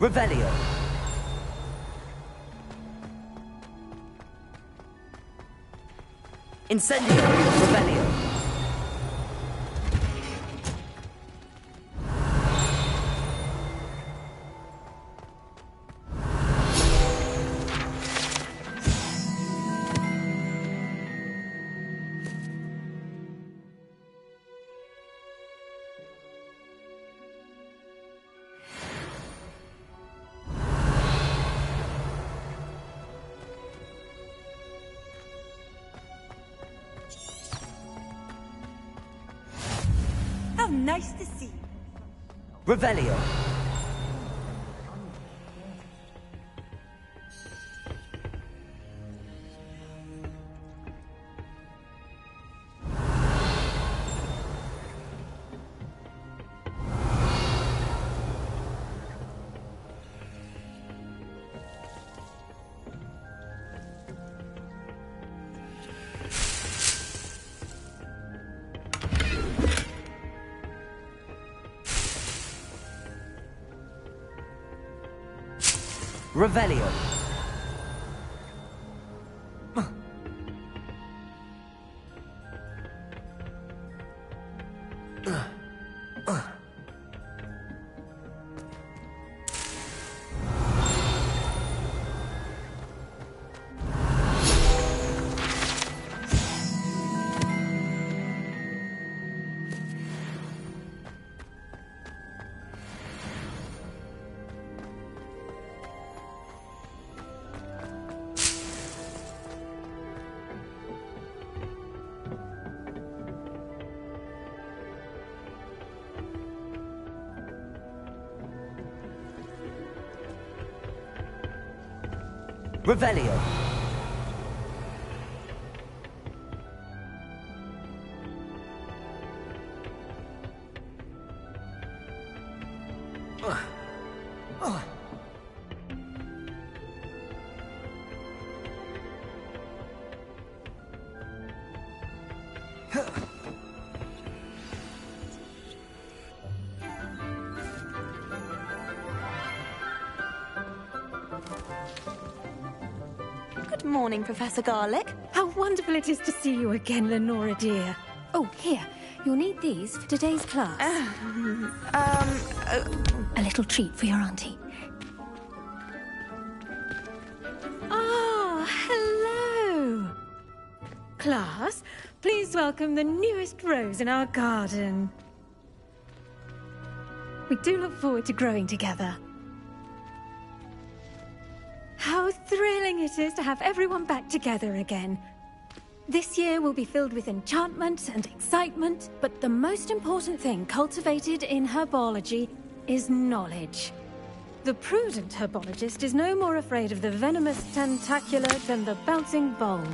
Revelio. Incendio. Revelio. How nice to see you. Revelio. Revelio. Revelio. Good morning, Professor Garlic. How wonderful it is to see you again, Lenora dear. Oh, here. You'll need these for today's class. A little treat for your auntie. Ah, hello. Class, please welcome the newest rose in our garden. We do look forward to growing together. How thrilling it is to have everyone back together again. This year will be filled with enchantment and excitement, but the most important thing cultivated in herbology is knowledge. The prudent herbologist is no more afraid of the venomous tentacular than the bouncing bulb.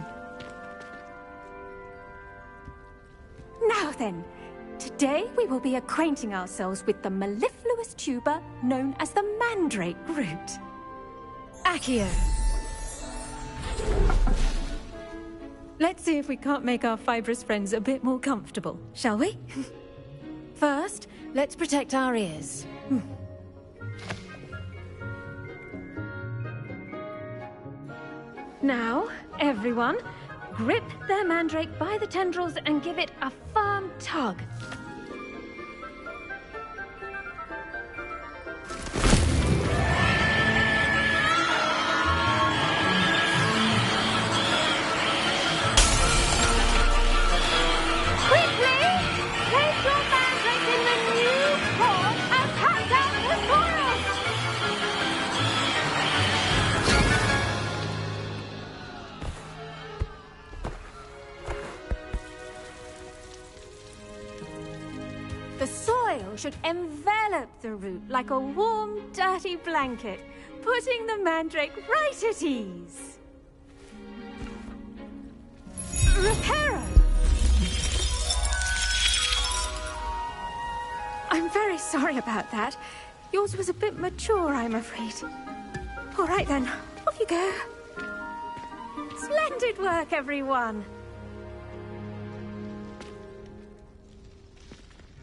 Now then, today we will be acquainting ourselves with the mellifluous tuber known as the mandrake root. Accio. Let's see if we can't make our fibrous friends a bit more comfortable, shall we? First, let's protect our ears. Now, everyone, grip their mandrake by the tendrils and give it a firm tug. The soil should envelop the root like a warm, dirty blanket, putting the mandrake right at ease. Reparo! I'm very sorry about that. Yours was a bit mature, I'm afraid. All right then, off you go. Splendid work, everyone!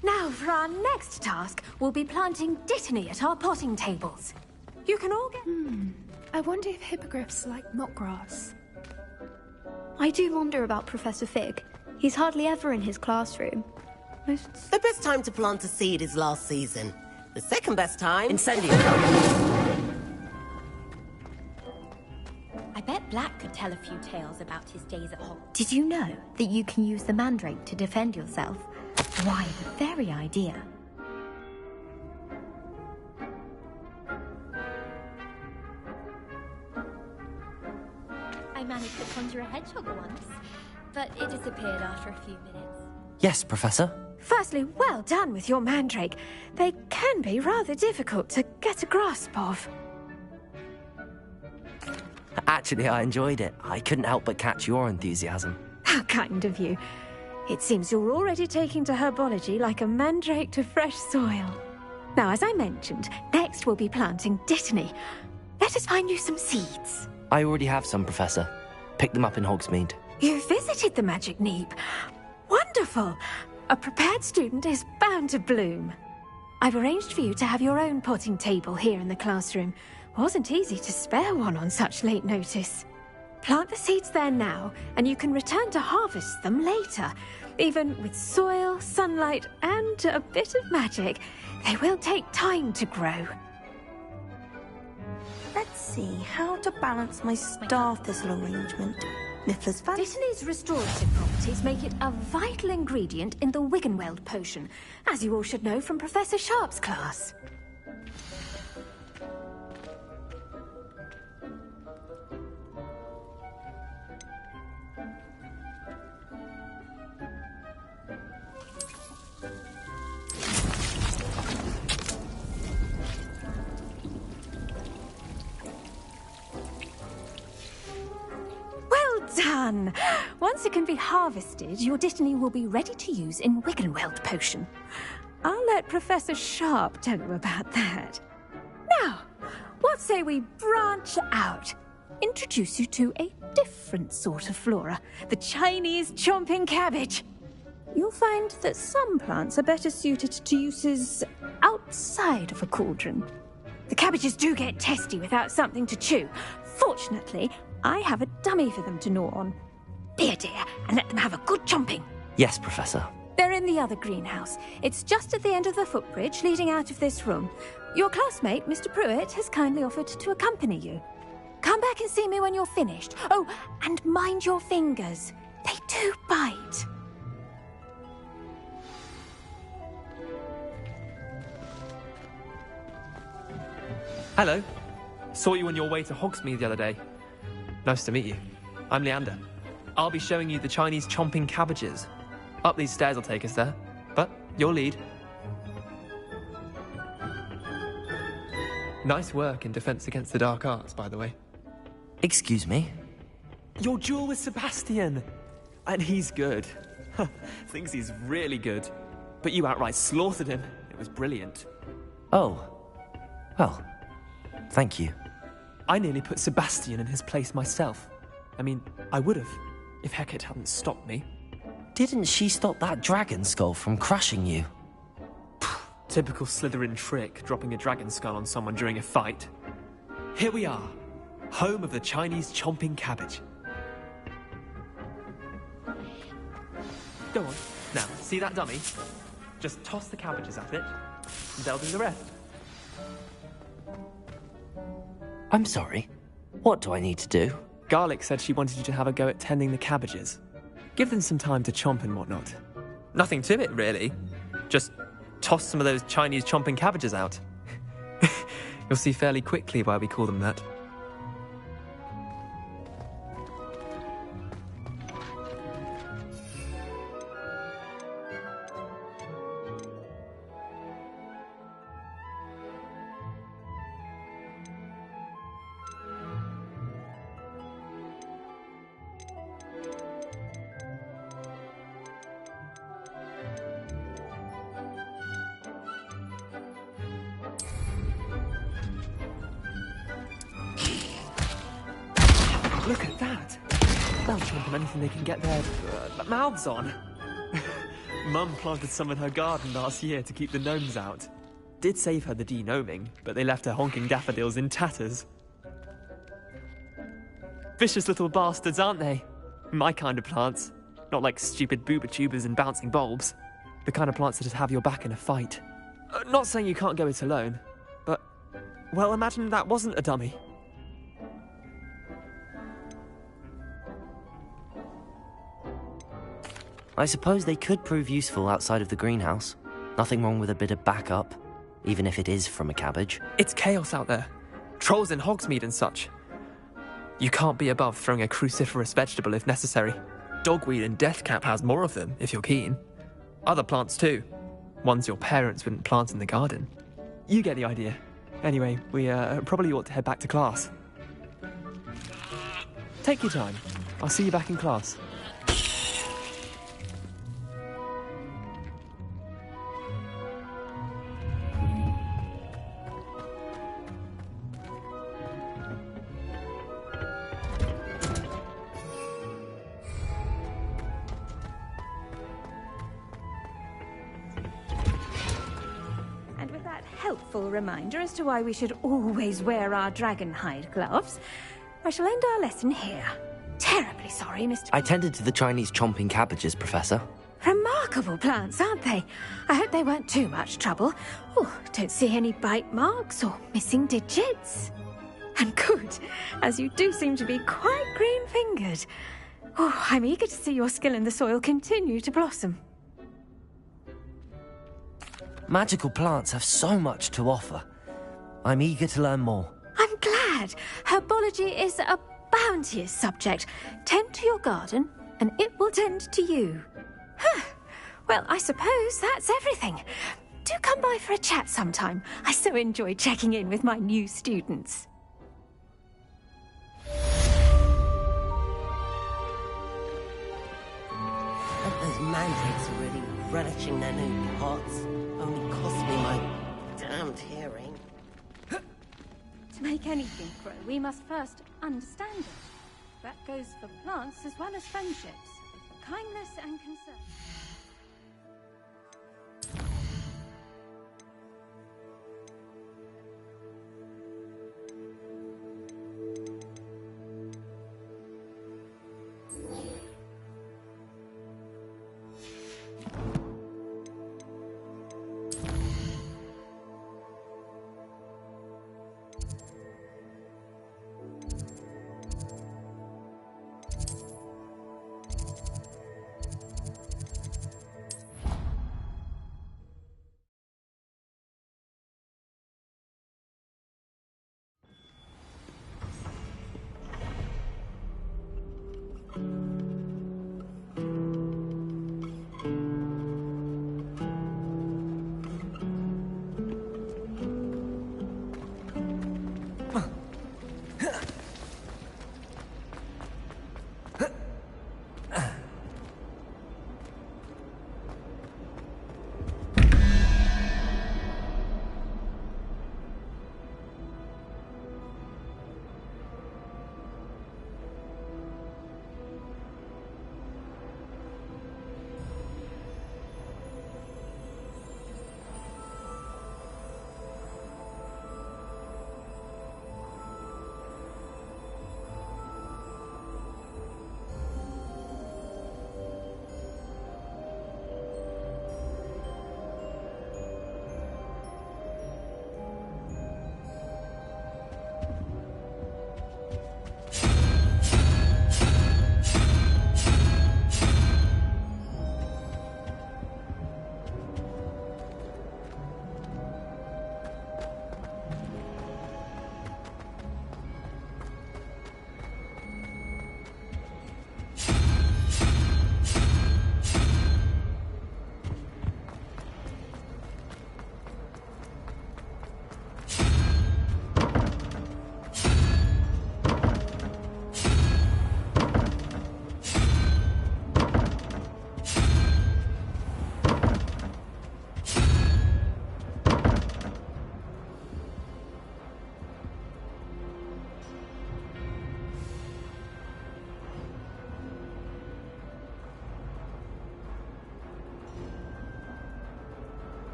Now, for our next task, we'll be planting dittany at our potting tables. You can all get... I wonder if hippogriffs like mock grass. I do wonder about Professor Fig. He's hardly ever in his classroom. The best time to plant a seed is last season. The second best time... Incendio. I bet Black could tell a few tales about his days at Hogwarts. Did you know that you can use the mandrake to defend yourself? Why, the very idea. I managed to conjure a hedgehog once, but it disappeared after a few minutes. Yes, Professor. Firstly, well done with your mandrake. They can be rather difficult to get a grasp of. Actually, I enjoyed it. I couldn't help but catch your enthusiasm. How kind of you. It seems you're already taking to herbology like a mandrake to fresh soil. Now, as I mentioned, next we'll be planting dittany. Let us find you some seeds. I already have some, Professor. Picked them up in Hogsmeade. You visited the Magic Neep. Wonderful. A prepared student is bound to bloom. I've arranged for you to have your own potting table here in the classroom. Wasn't easy to spare one on such late notice. Plant the seeds there now, and you can return to harvest them later. Even with soil, sunlight, and a bit of magic, they will take time to grow. Let's see how to balance my star thistle arrangement. Mifflin's fancy. Dittany's restorative properties make it a vital ingredient in the Wiggenweld potion, as you all should know from Professor Sharp's class. Done! Once it can be harvested, your dittany will be ready to use in Wiggenweld potion. I'll let Professor Sharp tell you about that. Now, what say we branch out? Introduce you to a different sort of flora, the Chinese chomping cabbage. You'll find that some plants are better suited to uses outside of a cauldron. The cabbages do get testy without something to chew. Fortunately, I have a dummy for them to gnaw on. Be a dear and let them have a good chomping. Yes, Professor. They're in the other greenhouse. It's just at the end of the footbridge leading out of this room. Your classmate, Mr. Pruitt, has kindly offered to accompany you. Come back and see me when you're finished. Oh, and mind your fingers. They do bite. Hello. Saw you on your way to Hogsmeade the other day. Nice to meet you. I'm Leander. I'll be showing you the Chinese chomping cabbages. Up these stairs will take us there, but your lead. Nice work in Defense Against the Dark Arts, by the way. Excuse me? Your duel with Sebastian! And he's good. Thinks he's really good. But you outright slaughtered him. It was brilliant. Oh. Well, thank you. I nearly put Sebastian in his place myself. I mean, I would have, if Hecate hadn't stopped me. Didn't she stop that dragon skull from crushing you? Typical Slytherin trick, dropping a dragon skull on someone during a fight. Here we are, home of the Chinese chomping cabbage. Go on. Now, see that dummy? Just toss the cabbages at it, and they'll do the rest. I'm sorry. What do I need to do? Garlic said she wanted you to have a go at tending the cabbages. Give them some time to chomp and whatnot. Nothing to it, really. Just toss some of those Chinese chomping cabbages out. You'll see fairly quickly why we call them that. Look at that! They'll chomp on anything they can get their mouths on. Mum planted some in her garden last year to keep the gnomes out. did save her the denoming, but they left her honking daffodils in tatters. Vicious little bastards, aren't they? My kind of plants. Not like stupid booba tubers and bouncing bulbs. The kind of plants that just have your back in a fight. Not saying you can't go it alone, but, well, imagine that wasn't a dummy. I suppose they could prove useful outside of the greenhouse. Nothing wrong with a bit of backup, even if it is from a cabbage. It's chaos out there. Trolls in Hogsmeade and such. You can't be above throwing a cruciferous vegetable if necessary. Dogweed and deathcap has more of them, if you're keen. Other plants too. Ones your parents wouldn't plant in the garden. You get the idea. Anyway, we probably ought to head back to class. Take your time. I'll see you back in class. Helpful reminder as to why we should always wear our dragon hide gloves, I shall end our lesson here. Terribly sorry, Mr. I tended to the Chinese chomping cabbages, Professor. Remarkable plants, aren't they? I hope they weren't too much trouble. Oh, don't see any bite marks or missing digits. And good, as you do seem to be quite green-fingered. Oh, I'm eager to see your skill in the soil continue to blossom. Magical plants have so much to offer. I'm eager to learn more. I'm glad. Herbology is a bounteous subject. Tend to your garden, and it will tend to you. Huh. Well, I suppose that's everything. Do come by for a chat sometime. I so enjoy checking in with my new students. Those mandrakes are really relishing their new pots. Only cost me my damned hearing. To make anything grow, we must first understand it. That goes for plants as well as friendships, kindness and concern.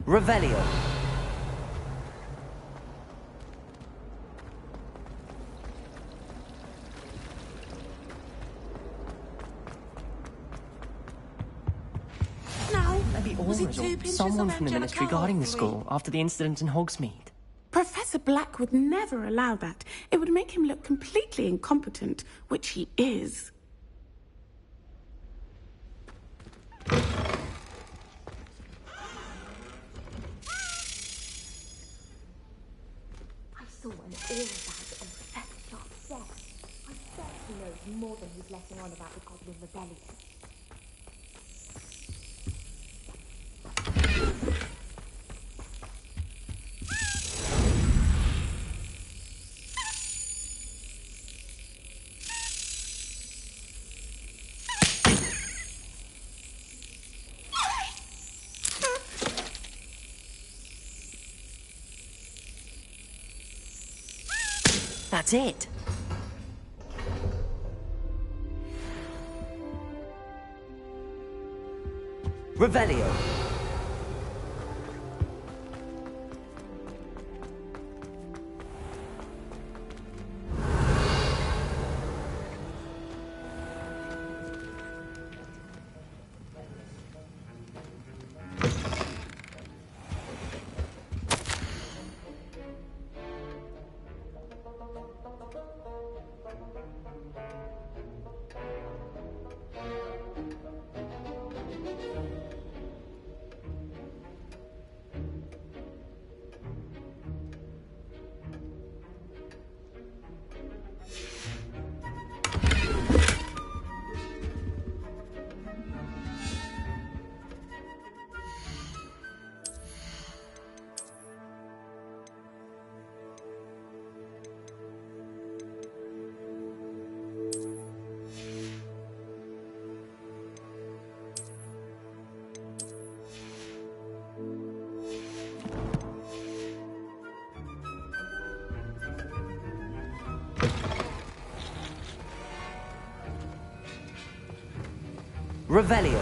Revelio. Now, Maybe was it Aurors 2 or pinches someone of from the Ministry Angelica guarding the Hawthorne? school after the incident in Hogsmeade. Professor Black would never allow that. It would make him look completely incompetent, which he is. I saw an aura bag on Professor Sharp's desk. I bet he knows more than he's letting on about the Goblin Rebellion. That's it. Revelio. Revelio.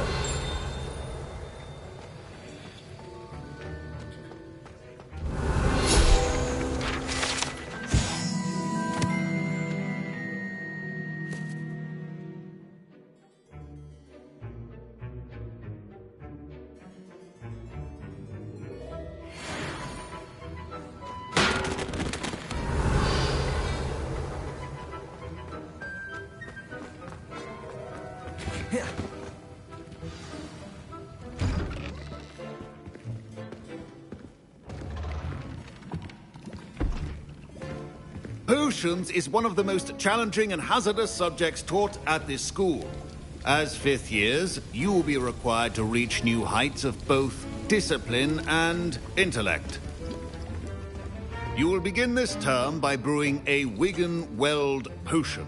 Potions is one of the most challenging and hazardous subjects taught at this school. As fifth years, you will be required to reach new heights of both discipline and intellect. You will begin this term by brewing a Wigan-Weld potion.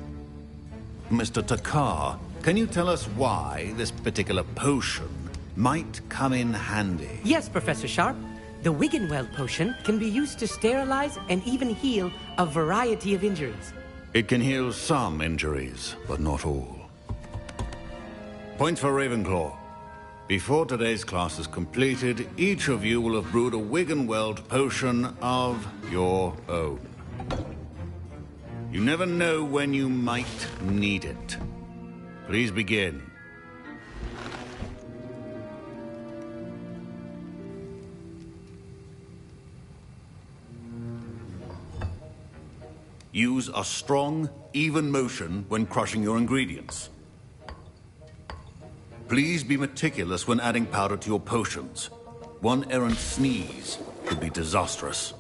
Mr. Takar, can you tell us why this particular potion might come in handy? Yes, Professor Sharp. The Wigan-Weld potion can be used to sterilize and even heal a variety of injuries. It can heal some injuries, but not all. Point for Ravenclaw. Before today's class is completed, each of you will have brewed a Wigan-Weld potion of your own. You never know when you might need it. Please begin. Use a strong, even motion when crushing your ingredients. Please be meticulous when adding powder to your potions. One errant sneeze could be disastrous.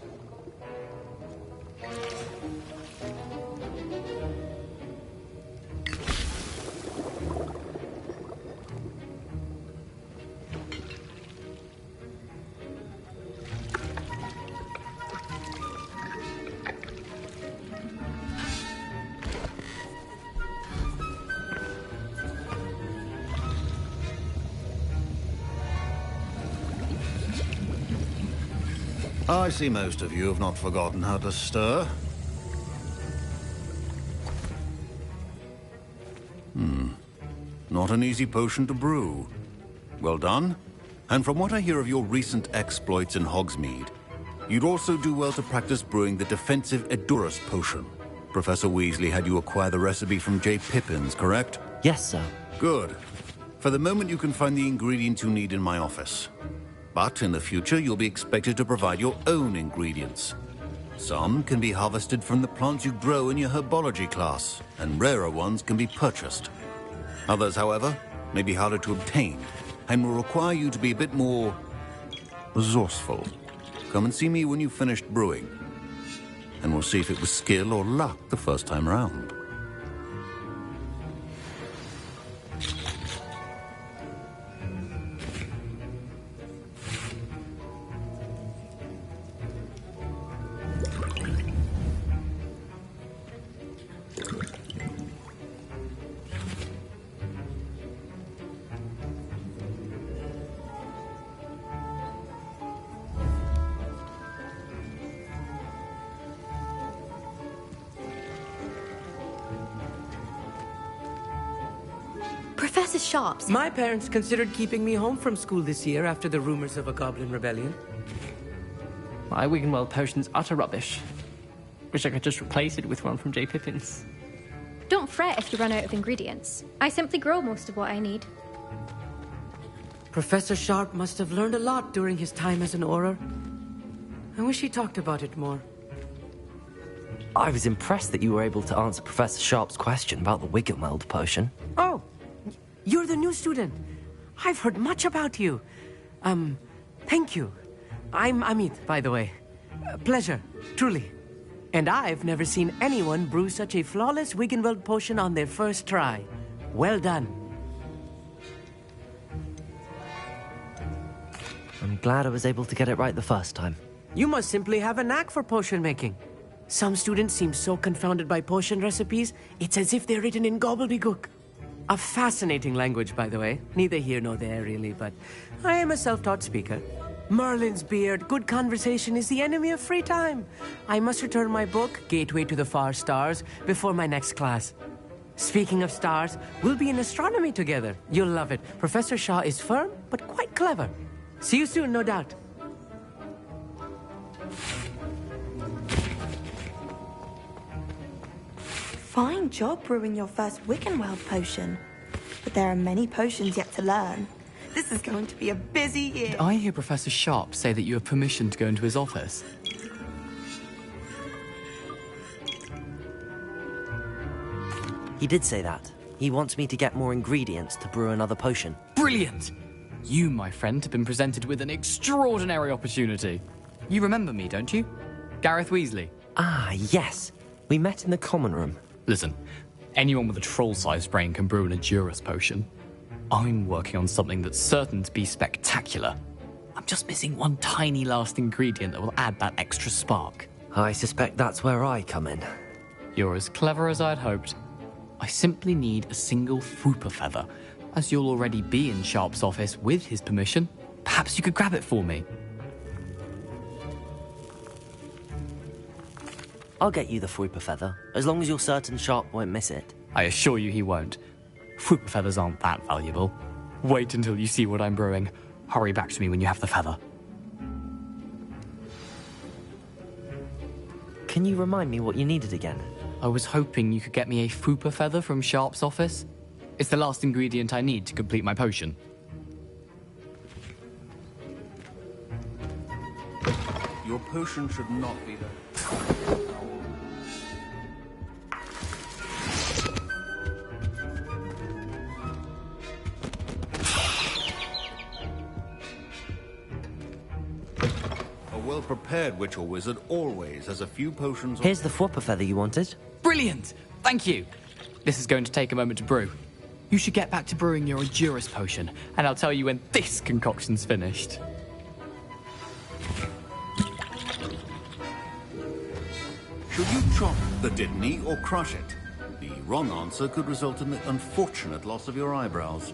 I see most of you have not forgotten how to stir. Not an easy potion to brew. Well done. And from what I hear of your recent exploits in Hogsmeade, you'd also do well to practice brewing the defensive Edurus potion. Professor Weasley had you acquire the recipe from J. Pippin's, correct? Yes, sir. Good. For the moment, you can find the ingredients you need in my office. But in the future, you'll be expected to provide your own ingredients. Some can be harvested from the plants you grow in your herbology class, and rarer ones can be purchased. Others, however, may be harder to obtain, and will require you to be a bit more resourceful. Come and see me when you've finished brewing, and we'll see if it was skill or luck the first time round. Professor Sharps. My parents considered keeping me home from school this year after the rumors of a goblin rebellion. My Wiggenweld potion's utter rubbish. Wish I could just replace it with one from J. Pippin's. Don't fret if you run out of ingredients. I simply grow most of what I need. Professor Sharp must have learned a lot during his time as an Auror. I wish he talked about it more. I was impressed that you were able to answer Professor Sharp's question about the Wiggenweld potion. Oh, you're the new student. I've heard much about you. Thank you. I'm Amit, by the way. Pleasure, truly. And I've never seen anyone brew such a flawless Wiggenweld potion on their first try. Well done. I'm glad I was able to get it right the first time. You must simply have a knack for potion making. Some students seem so confounded by potion recipes, it's as if they're written in gobbledygook. A fascinating language, by the way. Neither here nor there, really, but I am a self-taught speaker. Merlin's beard, good conversation is the enemy of free time. I must return my book, Gateway to the Far Stars, before my next class. Speaking of stars, we'll be in astronomy together. You'll love it. Professor Shaw is firm, but quite clever. See you soon, no doubt. Fine job brewing your first Wiggenweld potion. But there are many potions yet to learn. This is going to be a busy year. Did I hear Professor Sharp say that you have permission to go into his office? He did say that. He wants me to get more ingredients to brew another potion. Brilliant! You, my friend, have been presented with an extraordinary opportunity. You remember me, don't you? Gareth Weasley. Ah, yes. We met in the common room. Listen, anyone with a troll-sized brain can brew an Edurus potion. I'm working on something that's certain to be spectacular. I'm just missing one tiny last ingredient that will add that extra spark. I suspect that's where I come in. You're as clever as I'd hoped. I simply need a single Fooper feather. As you'll already be in Sharp's office with his permission, perhaps you could grab it for me. I'll get you the Fooper feather, as long as you're certain Sharp won't miss it. I assure you he won't. Fooper feathers aren't that valuable. Wait until you see what I'm brewing. Hurry back to me when you have the feather. Can you remind me what you needed again? I was hoping you could get me a Fooper feather from Sharp's office. It's the last ingredient I need to complete my potion. Your potion should not be there. A well-prepared witch or wizard always has a few potions. Here's the Fooper feather you wanted. Brilliant! Thank you! This is going to take a moment to brew. You should get back to brewing your Edurus potion, and I'll tell you when this concoction's finished. Should you chop the Dittany or crush it? The wrong answer could result in the unfortunate loss of your eyebrows.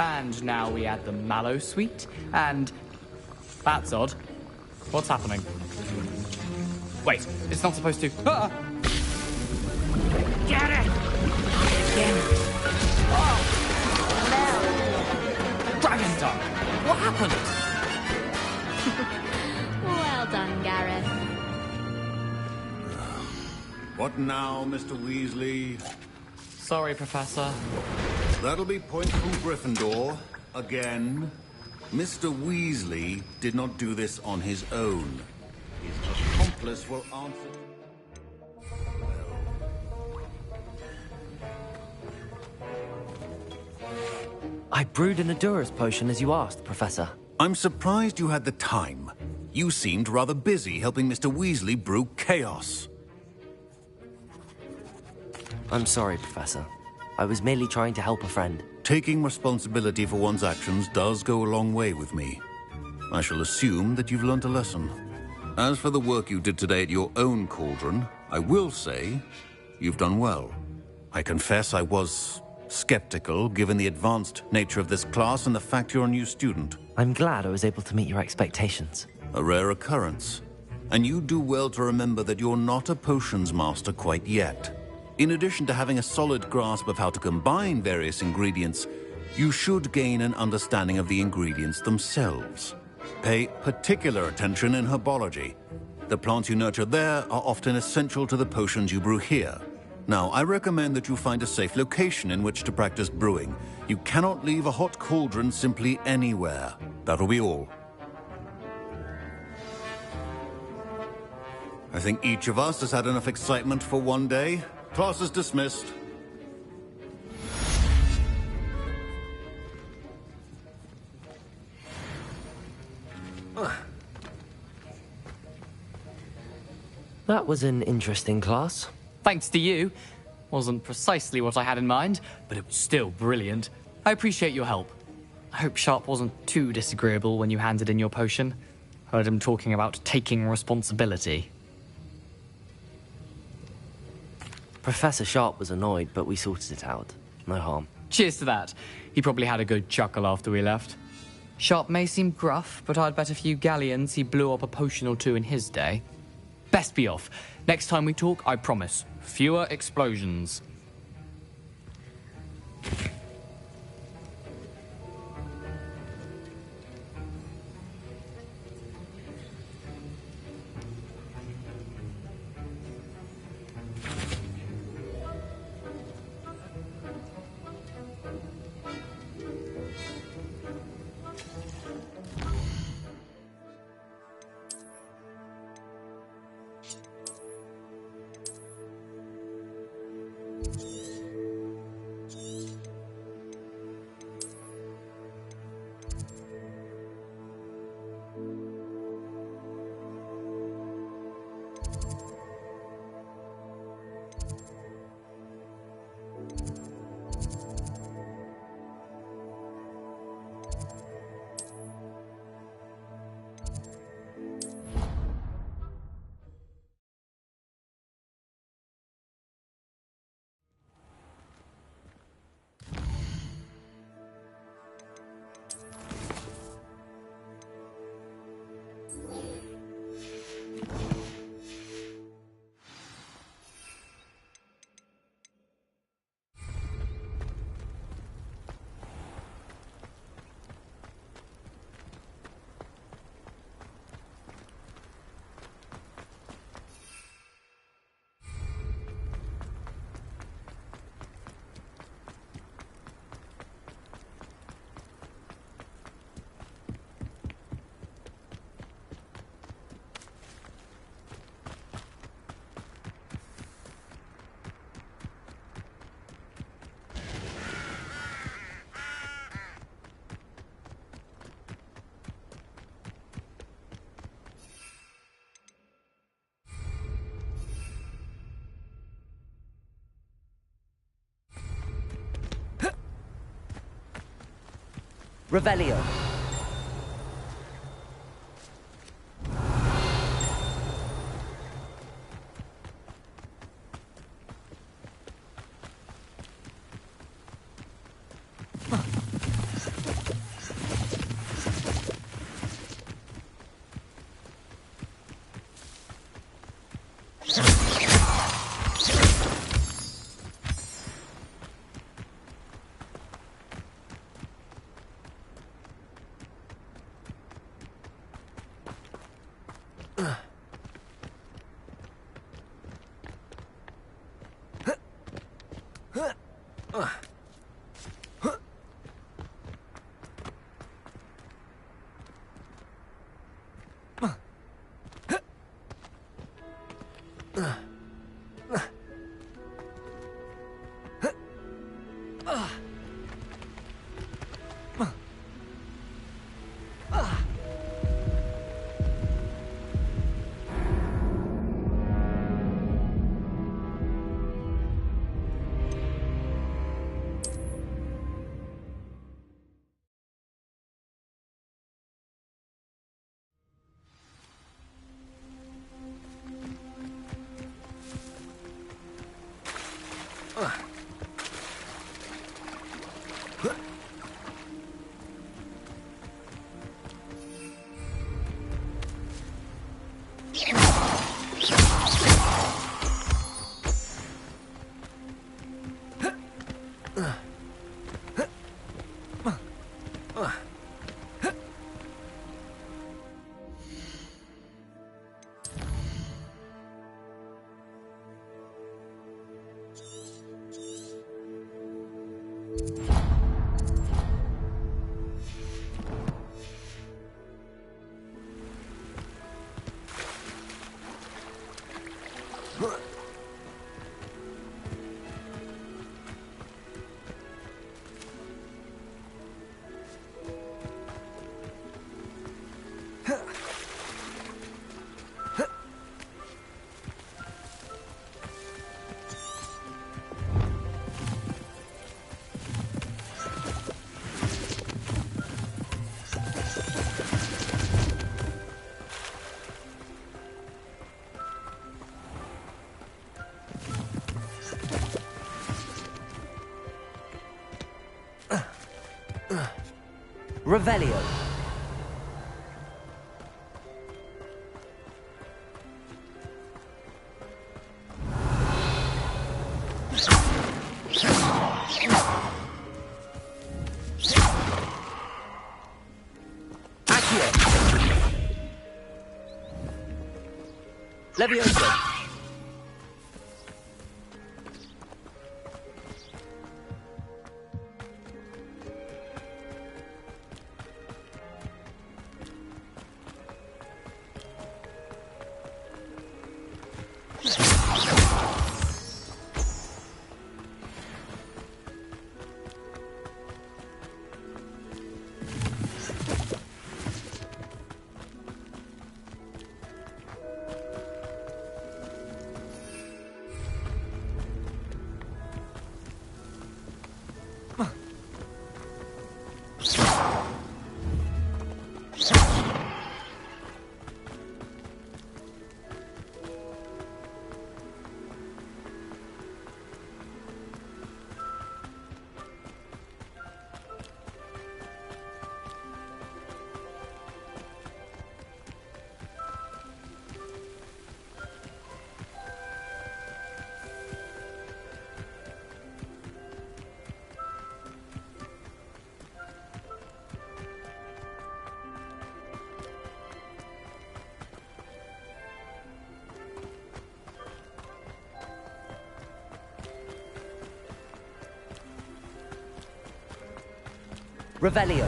And now we add the mallow sweet, and... That's odd. What's happening? Wait, it's not supposed to... Ah! Get it! Again. Dragon tongue! What happened? Well done, Gareth. What now, Mr. Weasley? Sorry, Professor. That'll be points from Gryffindor. Again. Mr. Weasley did not do this on his own. His accomplice will answer... I brewed an Adurus potion as you asked, Professor. I'm surprised you had the time. You seemed rather busy helping Mr. Weasley brew chaos. I'm sorry, Professor. I was merely trying to help a friend. Taking responsibility for one's actions does go a long way with me. I shall assume that you've learnt a lesson. As for the work you did today at your own cauldron, I will say you've done well. I confess I was skeptical, given the advanced nature of this class and the fact you're a new student. I'm glad I was able to meet your expectations. A rare occurrence. And you do well to remember that you're not a potions master quite yet. In addition to having a solid grasp of how to combine various ingredients, you should gain an understanding of the ingredients themselves. Pay particular attention in herbology. The plants you nurture there are often essential to the potions you brew here. Now, I recommend that you find a safe location in which to practice brewing. You cannot leave a hot cauldron simply anywhere. That'll be all. I think each of us has had enough excitement for one day. Class is dismissed. That was an interesting class. Thanks to you. Wasn't precisely what I had in mind, but it was still brilliant. I appreciate your help. I hope Sharp wasn't too disagreeable when you handed in your potion. Heard him talking about taking responsibility. Professor Sharp was annoyed, but we sorted it out. No harm. Cheers to that. He probably had a good chuckle after we left. Sharp may seem gruff, but I'd bet a few galleons he blew up a potion or two in his day. Best be off. Next time we talk, I promise, fewer explosions. Revelio. Revelio. Levioso. Revelio.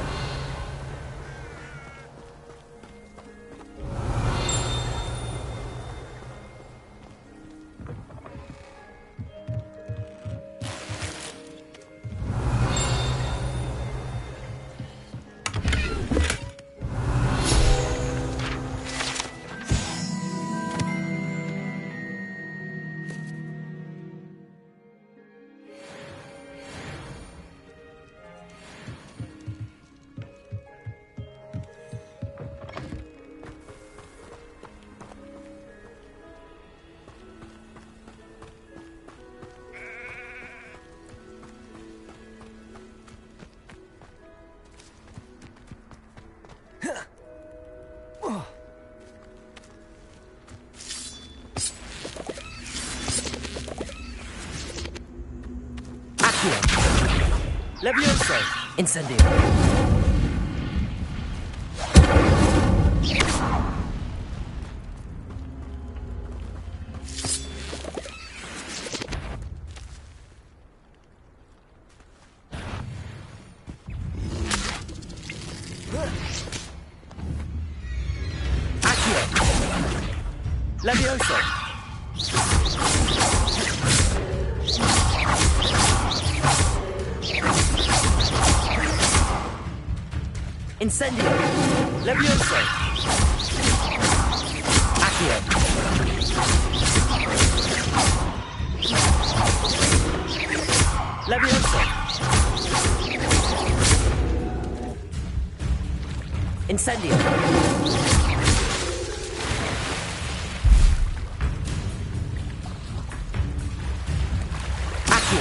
Levioso. Incendio. Levioso. Incendio. Levioso. Accio. Levioso. Incendio. Accio.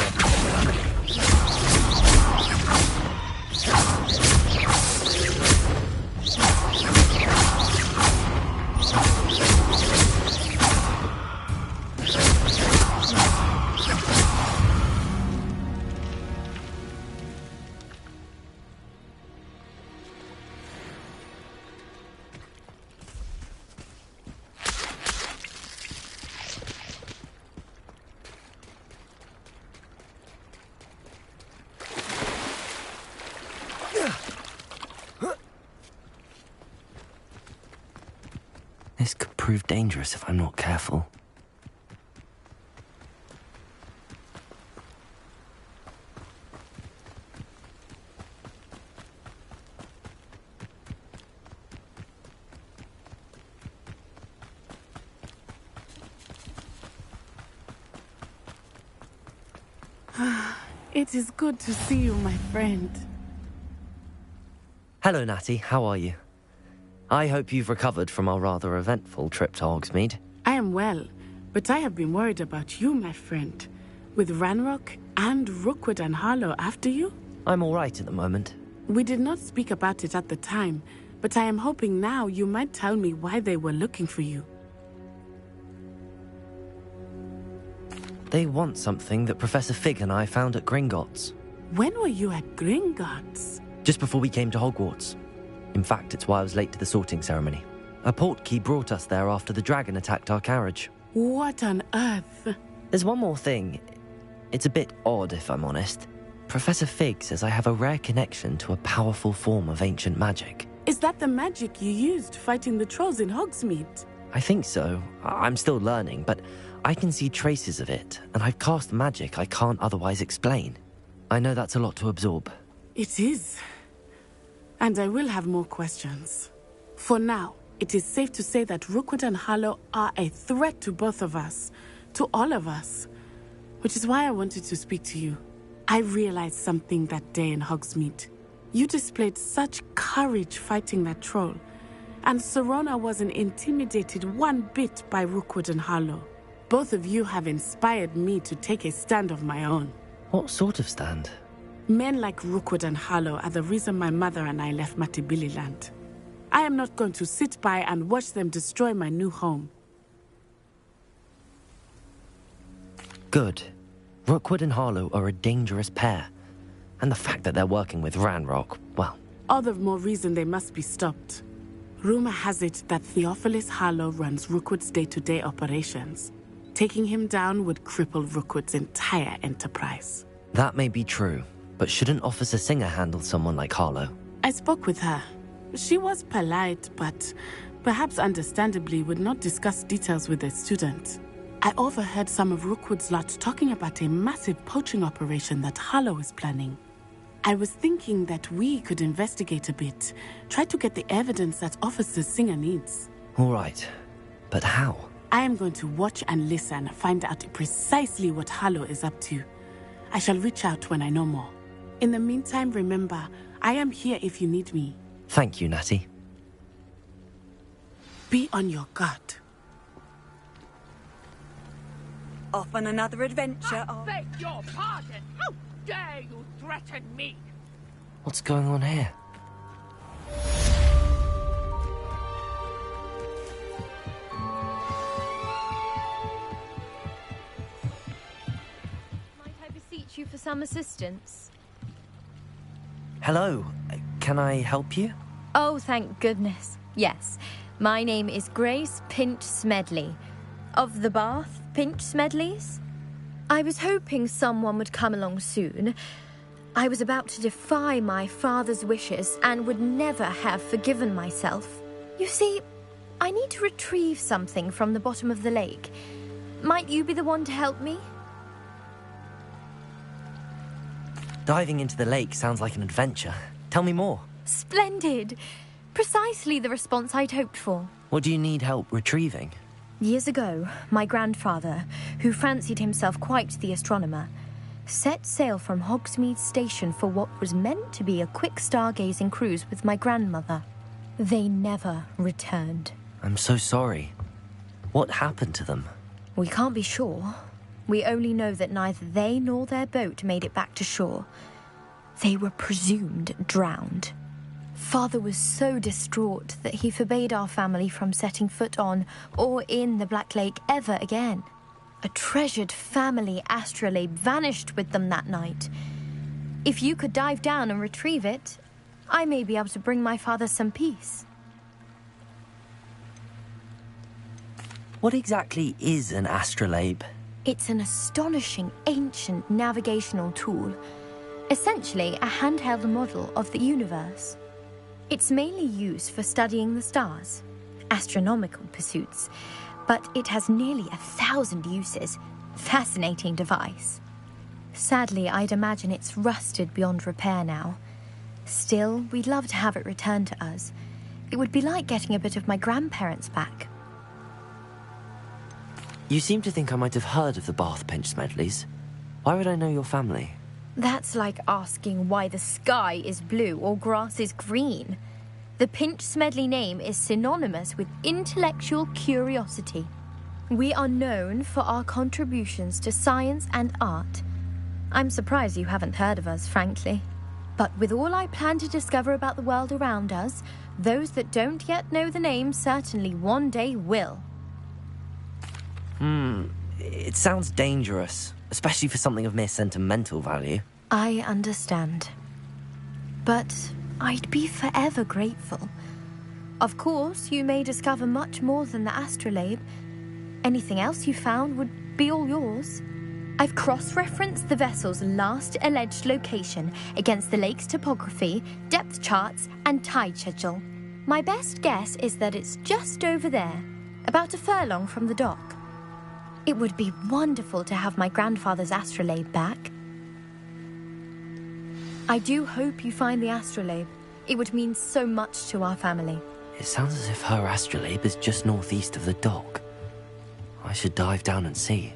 This could prove dangerous if I'm not careful. It is good to see you, my friend. Hello, Natty. How are you? I hope you've recovered from our rather eventful trip to Hogsmeade. I am well, but I have been worried about you, my friend. With Ranrock and Rookwood and Harlow after you? I'm all right at the moment. We did not speak about it at the time, but I am hoping now you might tell me why they were looking for you. They want something that Professor Fig and I found at Gringotts. When were you at Gringotts? Just before we came to Hogwarts. In fact, it's why I was late to the sorting ceremony. A portkey brought us there after the dragon attacked our carriage. What on earth? There's one more thing. It's a bit odd, if I'm honest. Professor Fig says I have a rare connection to a powerful form of ancient magic. Is that the magic you used fighting the trolls in Hogsmeade? I think so. I'm still learning, but I can see traces of it, and I've cast magic I can't otherwise explain. I know that's a lot to absorb. It is. And I will have more questions. For now, it is safe to say that Rookwood and Harlow are a threat to both of us, to all of us. Which is why I wanted to speak to you. I realized something that day in Hogsmeade. You displayed such courage fighting that troll, and Serona wasn't intimidated one bit by Rookwood and Harlow. Both of you have inspired me to take a stand of my own. What sort of stand? Men like Rookwood and Harlow are the reason my mother and I left Matabeleland. I am not going to sit by and watch them destroy my new home. Good. Rookwood and Harlow are a dangerous pair. And the fact that they're working with Ranrock, well... All the more reason they must be stopped. Rumor has it that Theophilus Harlow runs Rookwood's day-to-day operations. Taking him down would cripple Rookwood's entire enterprise. That may be true, but shouldn't Officer Singer handle someone like Harlow? I spoke with her. She was polite, but perhaps understandably would not discuss details with a student. I overheard some of Rookwood's lot talking about a massive poaching operation that Harlow is planning. I was thinking that we could investigate a bit, try to get the evidence that Officer Singer needs. All right, but how? I am going to watch and listen, find out precisely what Harlow is up to. I shall reach out when I know more. In the meantime, remember, I am here if you need me. Thank you, Natty. Be on your guard. Off on another adventure. I beg your pardon. How dare you threaten me? What's going on here? Might I beseech you for some assistance? Hello. Can I help you? Oh, thank goodness. Yes. My name is Grace Pinch Smedley. Of the Bath Pinch Smedleys? I was hoping someone would come along soon. I was about to defy my father's wishes and would never have forgiven myself. You see, I need to retrieve something from the bottom of the lake. Might you be the one to help me? Diving into the lake sounds like an adventure. Tell me more. Splendid! Precisely the response I'd hoped for. What do you need help retrieving? Years ago, my grandfather, who fancied himself quite the astronomer, set sail from Hogsmeade Station for what was meant to be a quick stargazing cruise with my grandmother. They never returned. I'm so sorry. What happened to them? We can't be sure. We only know that neither they nor their boat made it back to shore. They were presumed drowned. Father was so distraught that he forbade our family from setting foot on or in the Black Lake ever again. A treasured family astrolabe vanished with them that night. If you could dive down and retrieve it, I may be able to bring my father some peace. What exactly is an astrolabe? It's an astonishing ancient navigational tool. Essentially, a handheld model of the universe. It's mainly used for studying the stars, astronomical pursuits, but it has nearly 1,000 uses. Fascinating device. Sadly, I'd imagine it's rusted beyond repair now. Still, we'd love to have it returned to us. It would be like getting a bit of my grandparents back. You seem to think I might have heard of the Bath Pinch Smedleys. Why would I know your family? That's like asking why the sky is blue or grass is green. The Pinch Smedley name is synonymous with intellectual curiosity. We are known for our contributions to science and art. I'm surprised you haven't heard of us, frankly. But with all I plan to discover about the world around us, those that don't yet know the name certainly one day will. It sounds dangerous, especially for something of mere sentimental value. I understand. But I'd be forever grateful. Of course, you may discover much more than the astrolabe. Anything else you found would be all yours. I've cross-referenced the vessel's last alleged location against the lake's topography, depth charts, and tide schedule. My best guess is that it's just over there, about a furlong from the dock. It would be wonderful to have my grandfather's astrolabe back. I do hope you find the astrolabe. It would mean so much to our family. It sounds as if her astrolabe is just northeast of the dock. I should dive down and see.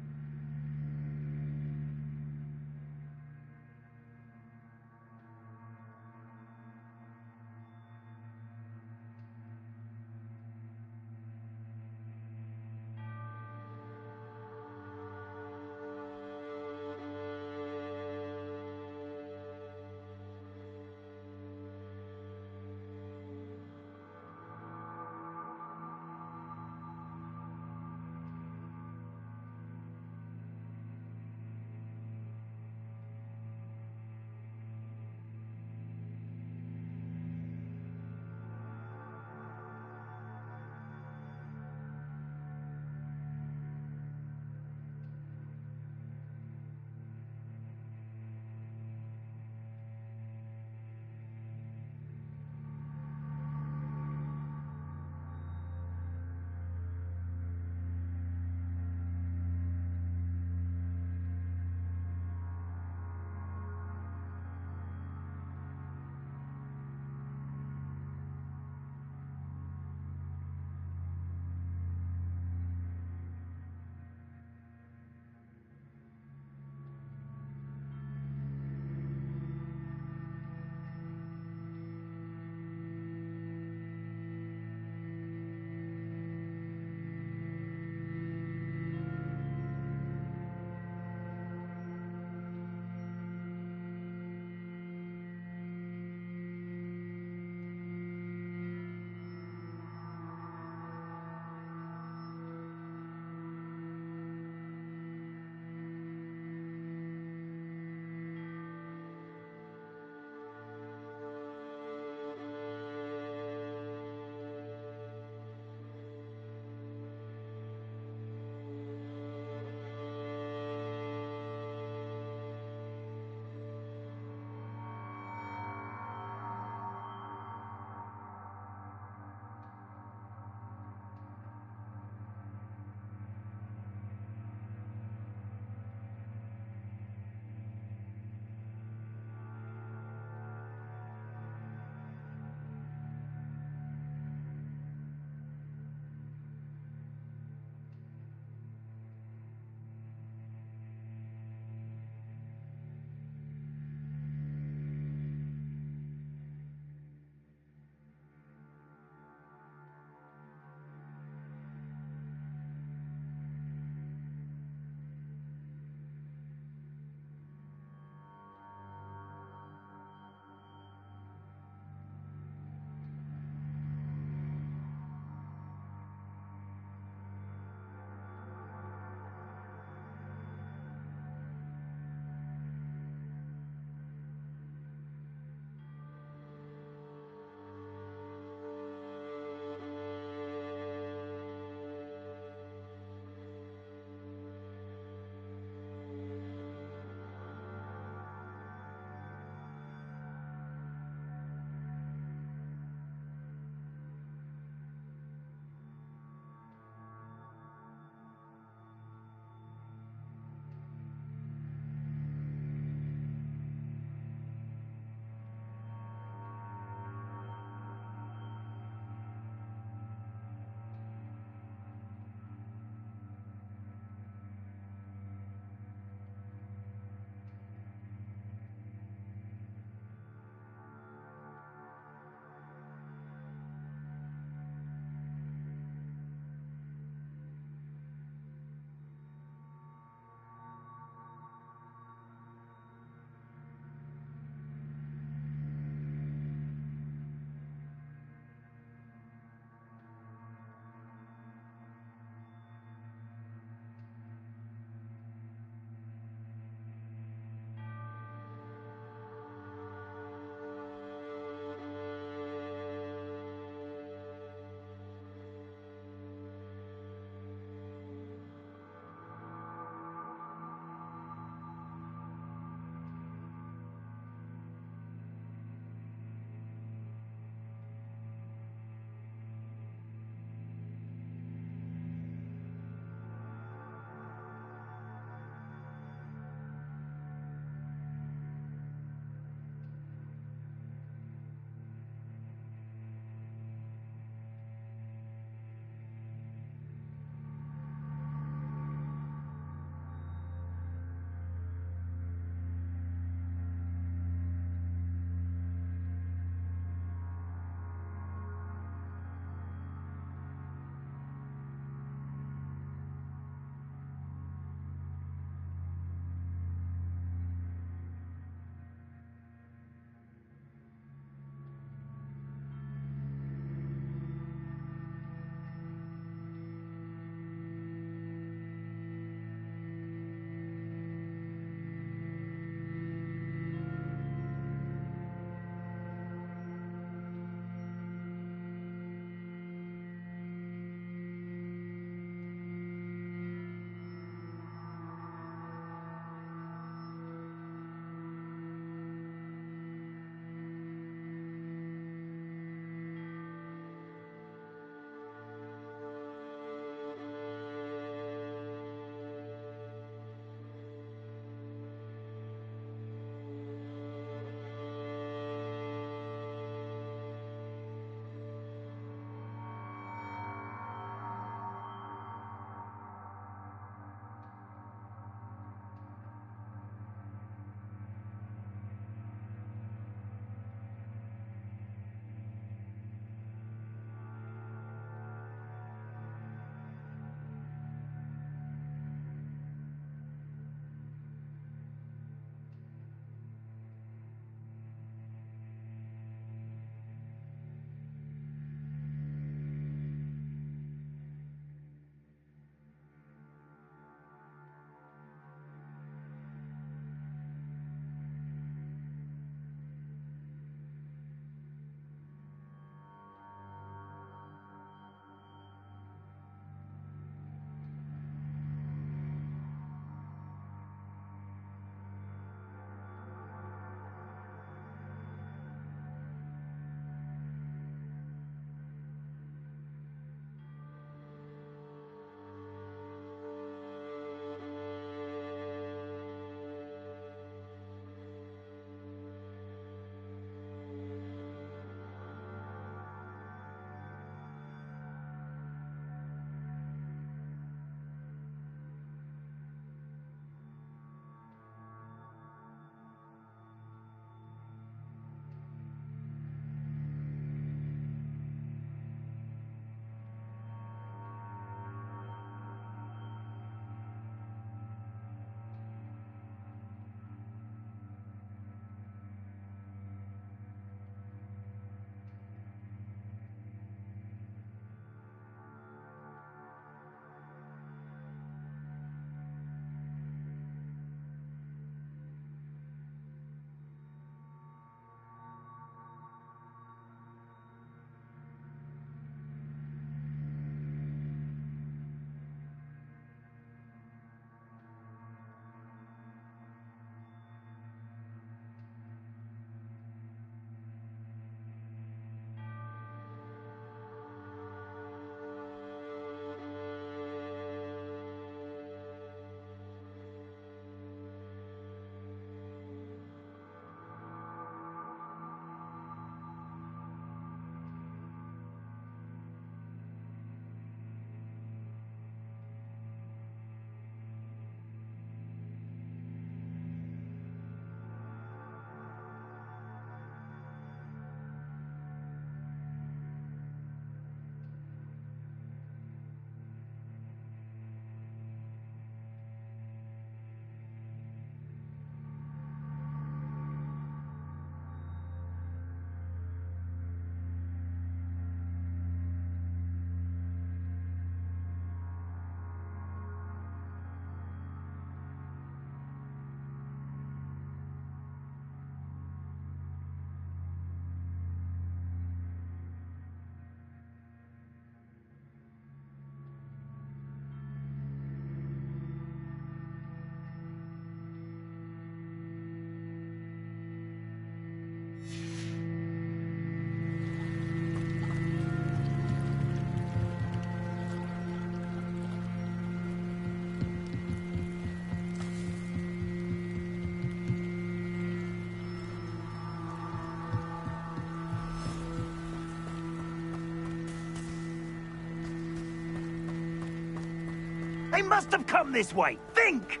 They must have come this way. Think!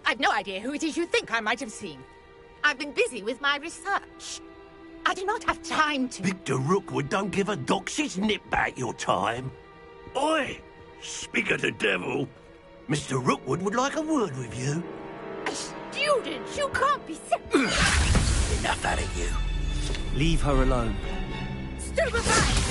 I've no idea who it is you think I might have seen. I've been busy with my research. I do not have time to... Victor Rookwood don't give a dox's nip back your time. Oi! Speak of the devil. Mr. Rookwood would like a word with you. A student? You can't be... Enough out of you. Leave her alone. Stupefy!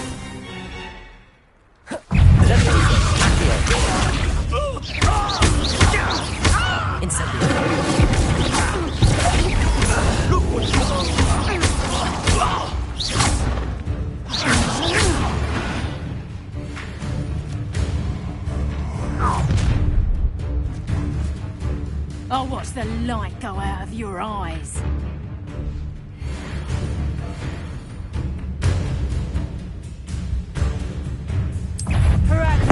I'll watch the light go out of your eyes. Perhaps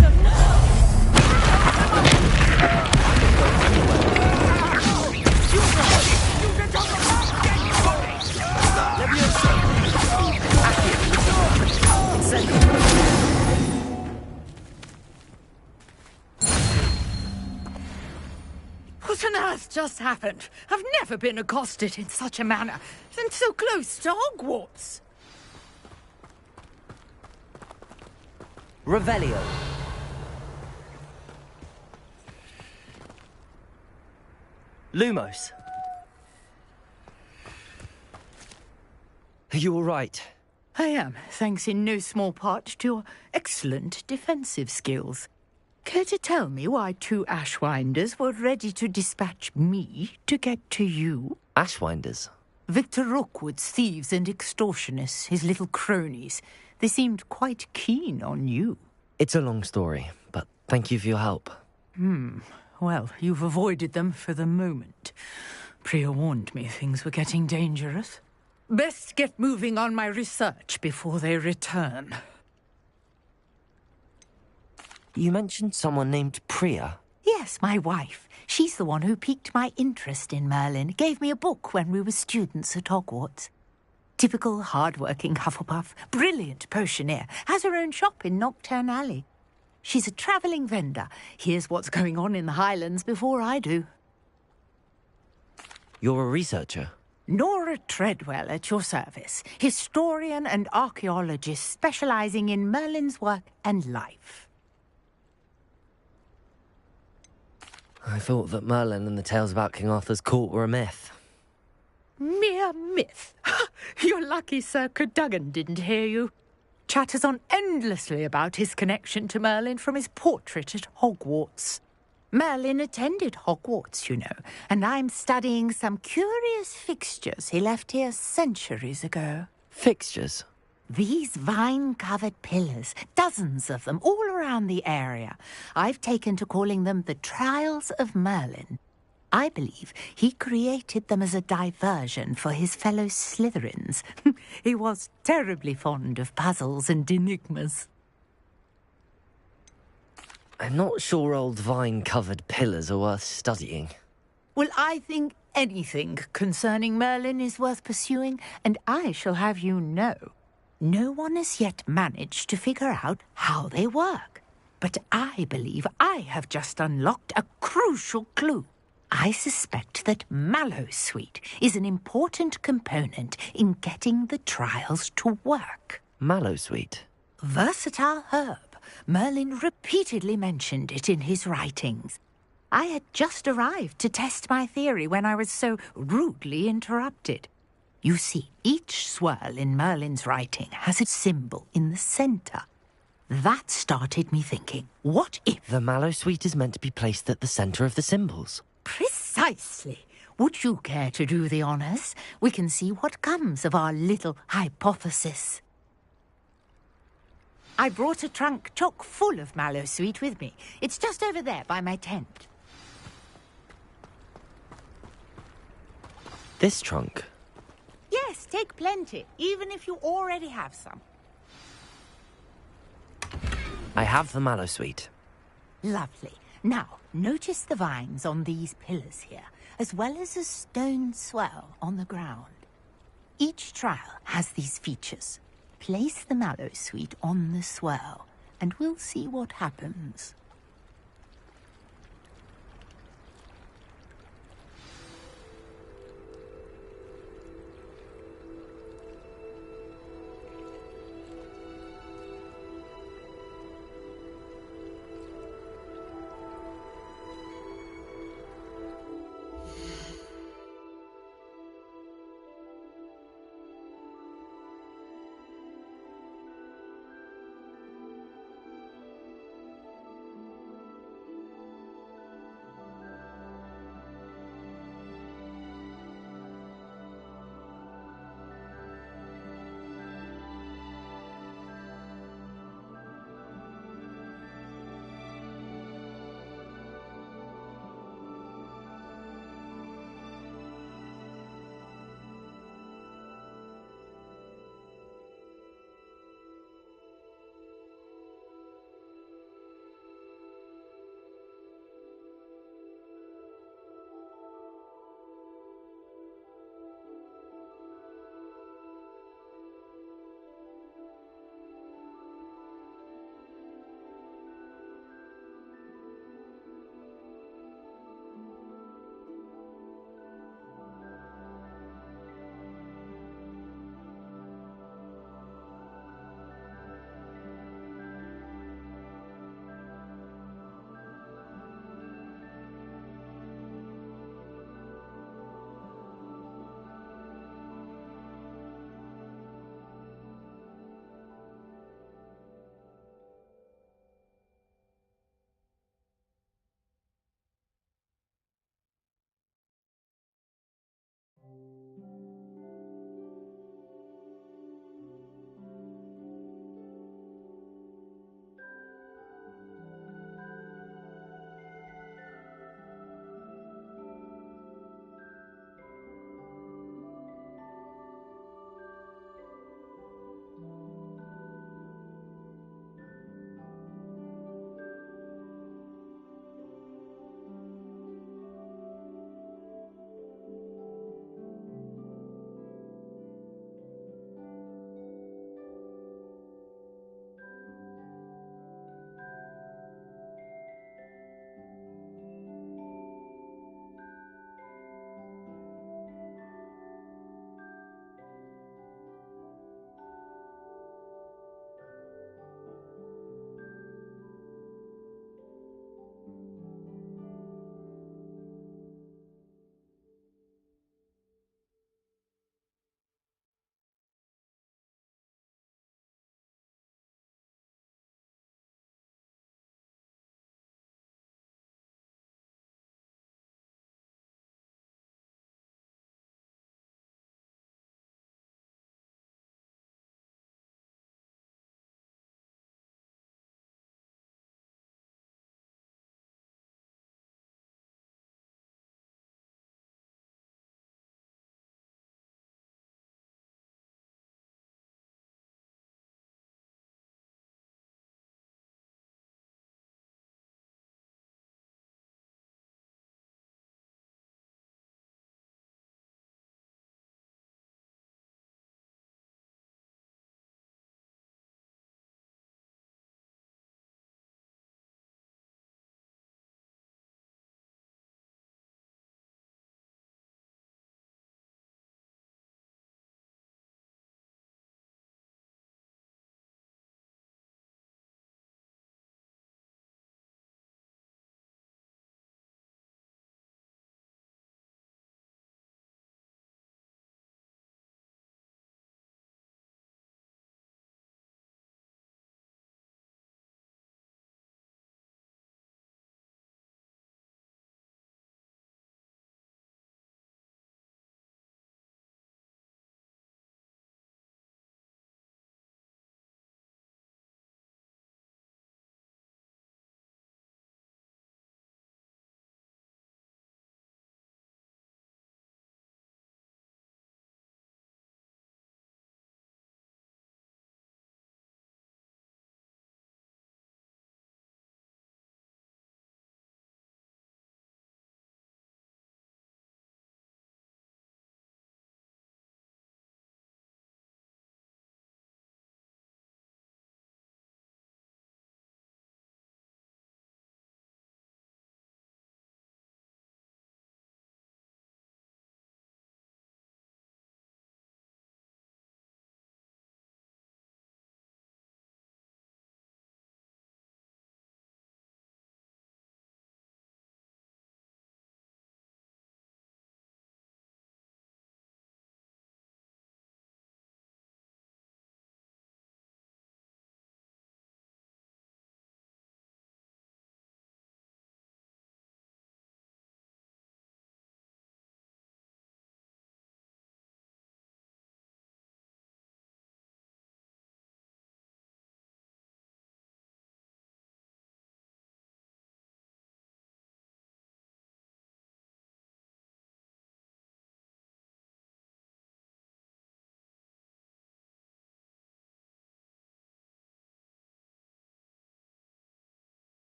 What on earth just happened? I've never been accosted in such a manner, and so close to Hogwarts. Revelio. Lumos. Are you all right? I am, thanks in no small part to your excellent defensive skills. Care to tell me why 2 Ashwinders were ready to dispatch me to get to you? Ashwinders? Victor Rookwood's thieves and extortionists, his little cronies. They seemed quite keen on you. It's a long story, but thank you for your help. Well, you've avoided them for the moment. Priya warned me things were getting dangerous. Best get moving on my research before they return. You mentioned someone named Priya. Yes, my wife. She's the one who piqued my interest in Merlin. Gave me a book when we were students at Hogwarts. Typical hard-working Hufflepuff. Brilliant potioneer. Has her own shop in Knockturn Alley. She's a travelling vendor. Hears what's going on in the Highlands before I do. You're a researcher? Nora Treadwell at your service. Historian and archaeologist specialising in Merlin's work and life. I thought that Merlin and the tales about King Arthur's court were a myth. Mere myth. You're lucky Sir Cadogan didn't hear you. Chatters on endlessly about his connection to Merlin from his portrait at Hogwarts. Merlin attended Hogwarts, you know, and I'm studying some curious fixtures he left here centuries ago. Fixtures? These vine-covered pillars, dozens of them, all around the area. I've taken to calling them the Trials of Merlin. I believe he created them as a diversion for his fellow Slytherins. He was terribly fond of puzzles and enigmas. I'm not sure old vine-covered pillars are worth studying. Well, I think anything concerning Merlin is worth pursuing, and I shall have you know, no one has yet managed to figure out how they work. But I believe I have just unlocked a crucial clue. I suspect that Mallowsweet is an important component in getting the trials to work. Mallowsweet? Versatile herb. Merlin repeatedly mentioned it in his writings. I had just arrived to test my theory when I was so rudely interrupted. You see, each swirl in Merlin's writing has a symbol in the centre. That started me thinking, what if... The Mallowsweet is meant to be placed at the centre of the symbols. Precisely. Would you care to do the honours? We can see what comes of our little hypothesis. I brought a trunk chock full of Mallowsweet with me. It's just over there by my tent. This trunk? Yes, take plenty, even if you already have some. I have the Mallowsweet. Lovely. Now, notice the vines on these pillars here, as well as a stone swell on the ground. Each trial has these features. Place the Mallowsweet on the swirl. and we'll see what happens.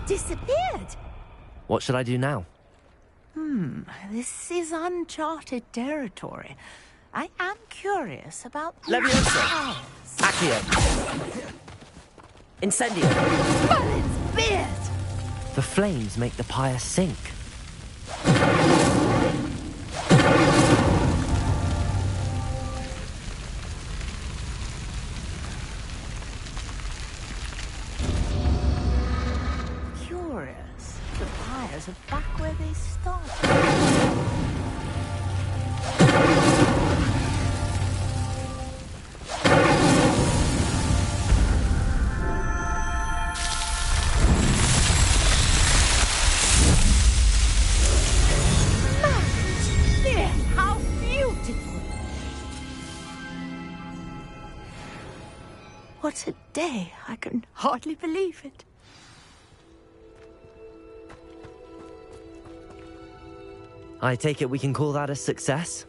disappeared. What should I do now? This is uncharted territory. I am curious about... Leviosa! Accio! Incendio! Merlin's beard! The flames make the pyre sink. Curious. The pyres are back where they started. How beautiful! What a day! I can hardly believe it. I take it we can call that a success?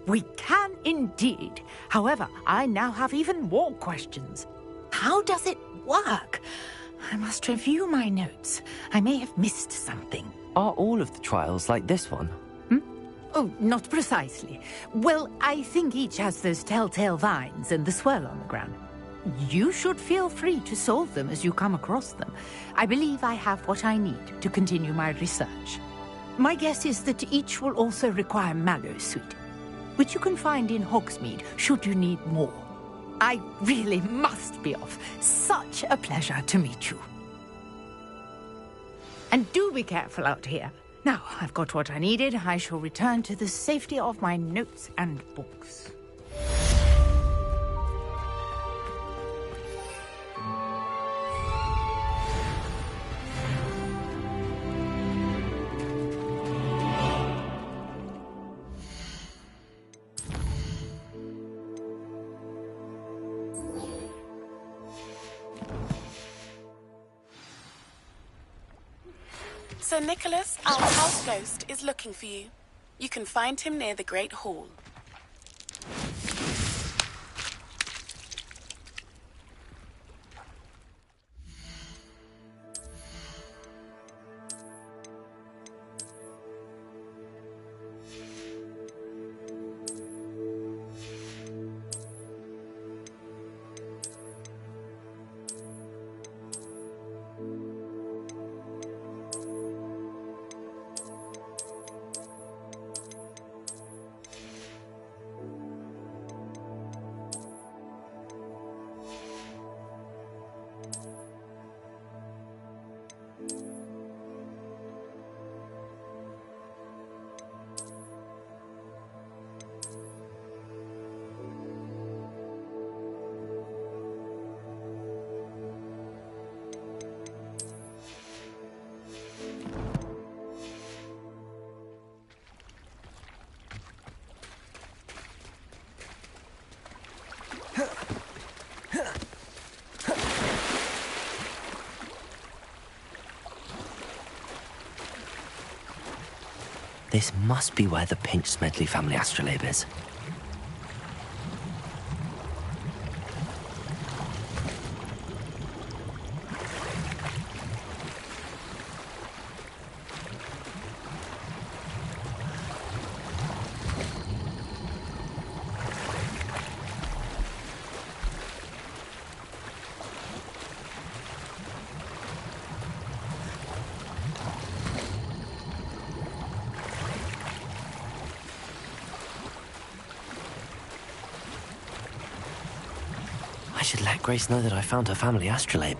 We can indeed. However, I now have even more questions. How does it work? I must review my notes. I may have missed something. Are all of the trials like this one? Oh, not precisely. Well, I think each has those telltale vines and the swirl on the ground. You should feel free to solve them as you come across them. I believe I have what I need to continue my research. My guess is that each will also require mallow sweet, which you can find in Hogsmeade should you need more. I really must be off. Such a pleasure to meet you. And do be careful out here. Now, I've got what I needed. I shall return to the safety of my notes and books. Sir Nicholas, our house ghost, is looking for you. You can find him near the Great Hall. This must be where the Pinch Smedley family astrolabe is. I should let Grace know that I found her family astrolabe.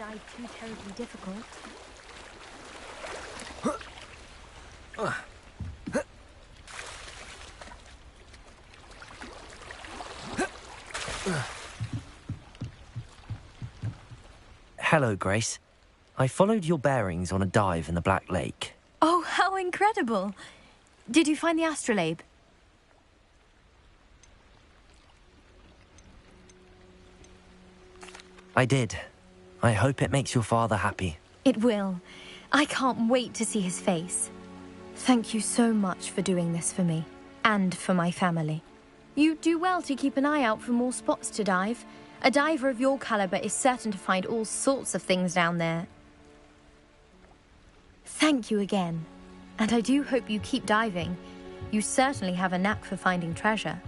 dive too terribly difficult. Hello, Grace. I followed your bearings on a dive in the Black Lake. Oh, how incredible! Did you find the astrolabe? I did. I hope it makes your father happy. It will. I can't wait to see his face. Thank you so much for doing this for me, and for my family. You do well to keep an eye out for more spots to dive. A diver of your caliber is certain to find all sorts of things down there. Thank you again. And I do hope you keep diving. You certainly have a knack for finding treasure.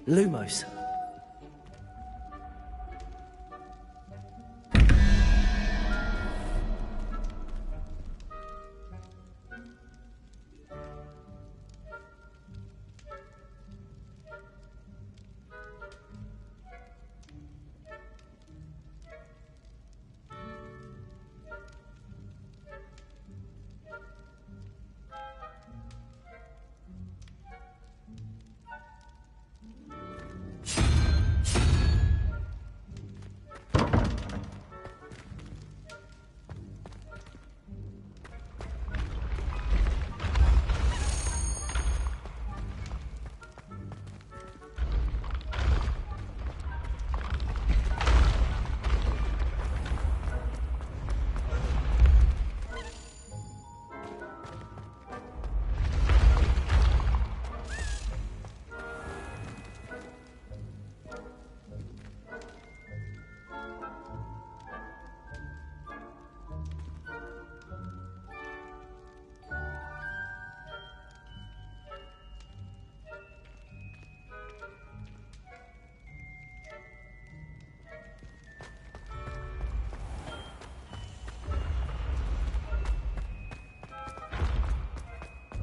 Lumos.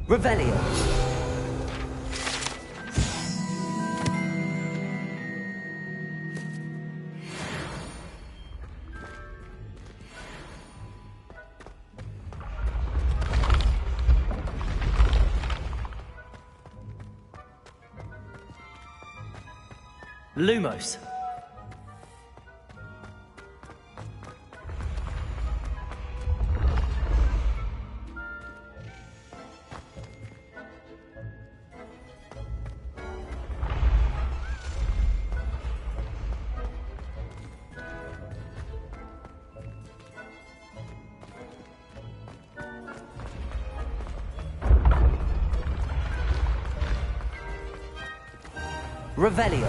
Revelio. Lumos. Revelio.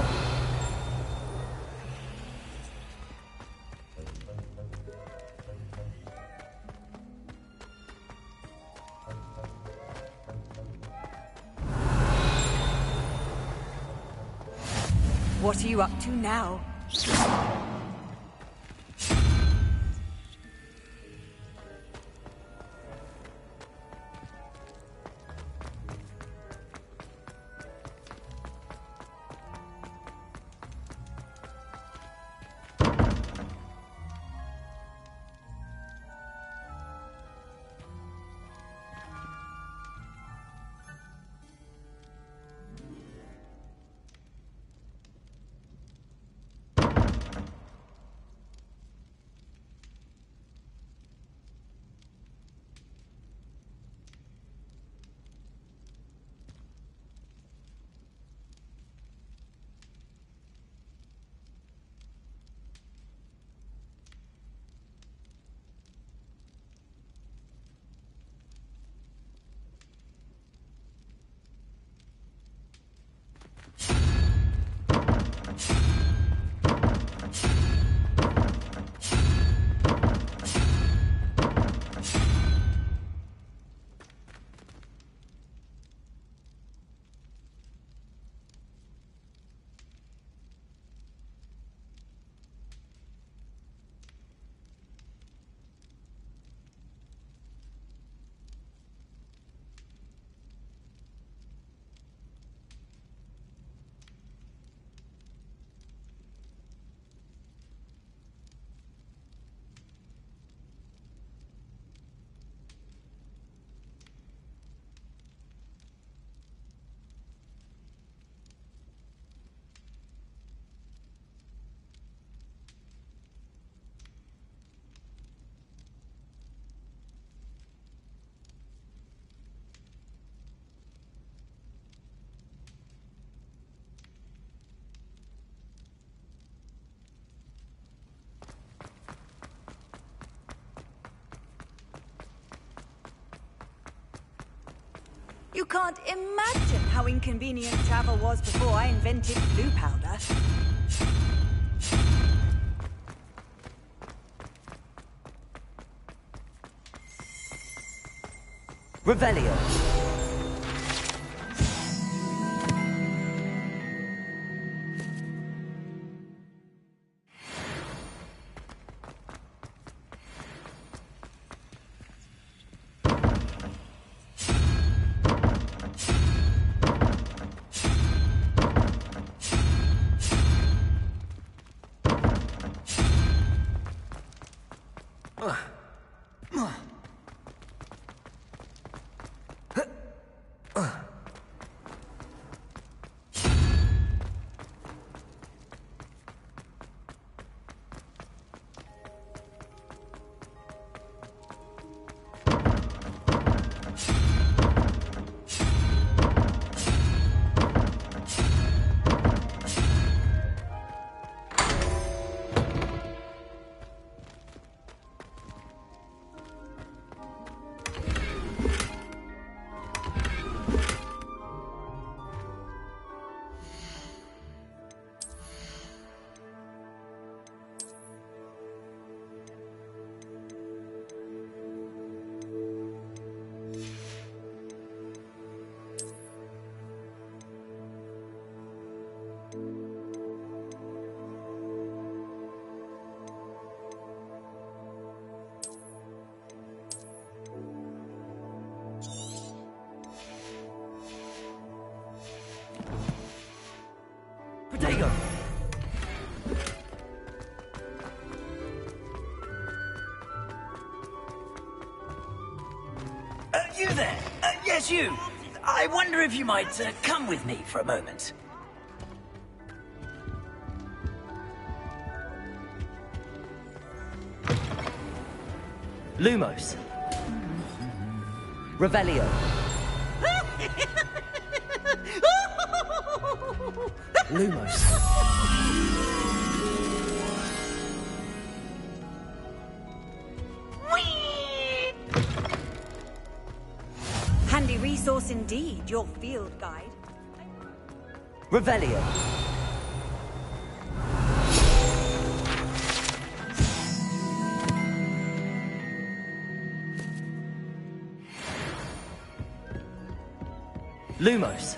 What are you up to now? You can't imagine how inconvenient travel was before I invented blue powder. Revelio. Protego! You there? Yes, you. I wonder if you might come with me for a moment. Lumos. Revelio. Lumos. Handy resource indeed, your field guide. Revelio. Lumos.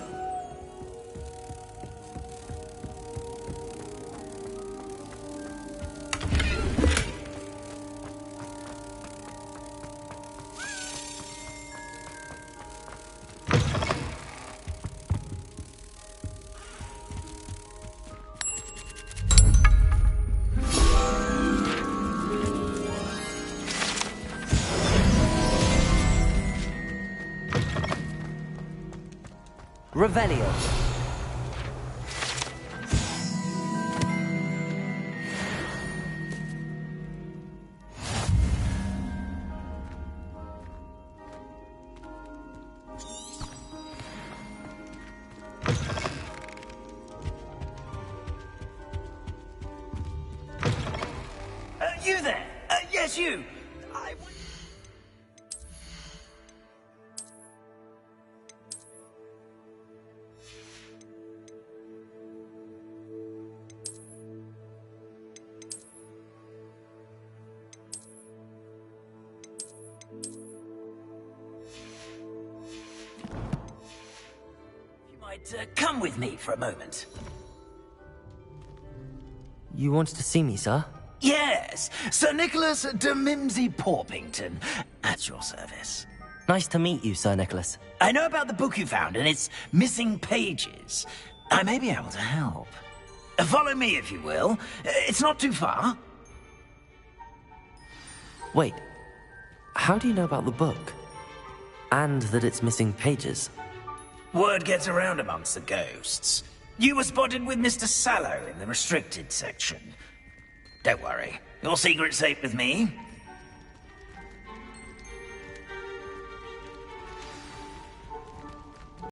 Revelio. You there? Yes, you. Come with me for a moment. You wanted to see me, sir? Yes, Sir Nicholas de Mimsy Porpington, at your service. Nice to meet you, Sir Nicholas. I know about the book you found and its missing pages. I may be able to help. Follow me, if you will. It's not too far. Wait, how do you know about the book? And that it's missing pages? Word gets around amongst the ghosts. You were spotted with Mr. Sallow in the restricted section. Don't worry, your secret's safe with me.